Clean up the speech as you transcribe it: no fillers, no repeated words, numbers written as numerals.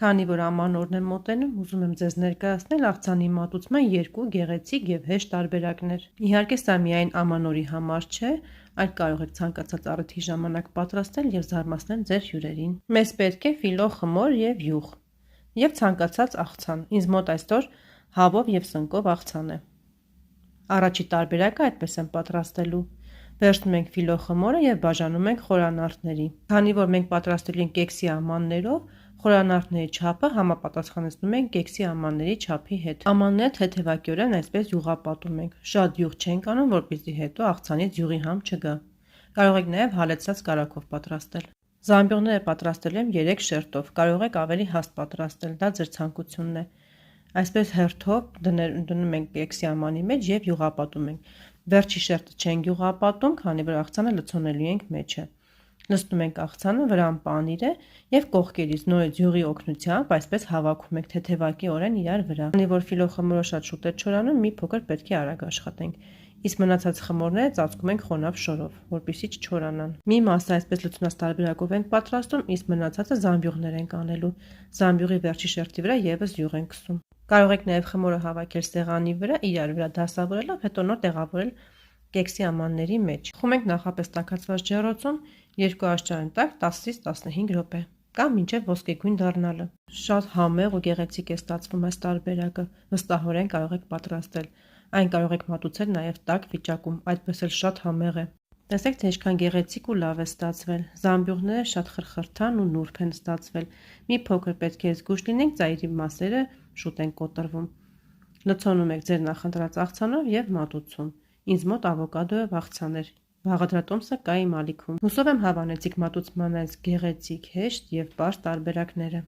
Քանի որ ամանորն եմ մոտենում, ուզում եմ ձեզ ներկայացնել աղցանի մատուցման երկու գեղեցիկ եւ հեշտ տարբերակներ։ Իհարկե, սա միայն ամանորի համար չէ, այլ կարող եք ցանկացած առիթի ժամանակ պատրաստել եւ զարմացնել ձեր հյուրերին։ Մեզ պետք է ֆիլո խմոր եւ յուղ եւ ցանկացած աղցան։ Ինձ մոտ այսօր հավով եւ սնկով աղցան է։ Առաջի տարբերակը այդպես եմ պատրաստելու։ Վերցնում ենք ֆիլո խմորը եւ բաժանում ենք խորանարդների։ Քանի որ մենք պատրաստելու ենք կեքսի ամաններով, խորանարդների չափը համապատասխանեցնում ենք կեքսի ամանների չափի հետ։ Ամանները թեթևակիորեն այսպես յուղապատում ենք։ Շատ յուղ չենք անում, որպեսզի հետո աղցանից յուղի համ չգա։ Կարող եք նաև հալեցրած կարագով պատրաստել։ Զամբյուղները պատրաստելու եմ 3 շերտով, կարող եք ավելի հաստ պատրաստել, դա ձեր ցանկությունն է։ Այսպես հերթով դնում ենք կեքսի ամանի մեջ եւ յուղապատում ենք։ Վերջի շերտը չենք յուղապատում, քանի որ աղցանը լցոնելու ենք մեջը։ Լցնում ենք աղցանը, վրան պանիր է եւ կողքերից նորից յուղի օգնությամբ այսպես հավաքում ենք թեթևակիորեն իրար վրա։ Քանի որ ֆիլո խմորը շատ շուտ է չորանում, մի փոքր պետք է արագ աշխատենք։ Իսկ մնացած խմորները ծածկում ենք խոնավ շորով, որպեսզի չչորանան։ Մի մասը այսպես լցունած տարբերակով ենք պատրաստում, իսկ մնացածը զամբյուղներ ենք անելու։ Զամբյուղի վերջի շերտի վրա եւս յուղ ենք քսում։ Կարող եք նաև խմորը հավաքել սեղանի վրա, իրար վրա դասավորելով, հետո նոր տեղավորել կեքսի ամանների մեջ։ Խմում ենք նախապես տաքացված ջեռոցում 2 աստիճան տակ 10-ից 15 րոպե կամ մինչև ոսկեգույն դառնալը։ Շատ համեղ ու գեղեցիկ է ստացվում այս տարբերակը, վստահորեն կարող եք պատրաստել։ Այն կարող եք մատուցել նաև տաք վիճակում, այդպես էլ շատ համեղ է։ Տեսեք, թե ինչքան գեղեցիկ ու լավ է ստացվել։ Զամբյուղները շատ խրխրթան ու նուրբ են ստացվել։ Մի փոքր պետք է զգույշ լինենք, ծայրի մասերը շուտ են կոտրվում։ Լցոնում եք ձեր նախընտրած աղցանով եւ մատուցում։ Ինձ մոտ ավոկադոյով աղցան էր։ Բաղադրատոմսը կա իմ ալիքում։ Հուսով եմ հավանեցիք մատուցման այս գեղեցիկ, հեշտ եւ պարզ տարբերակները։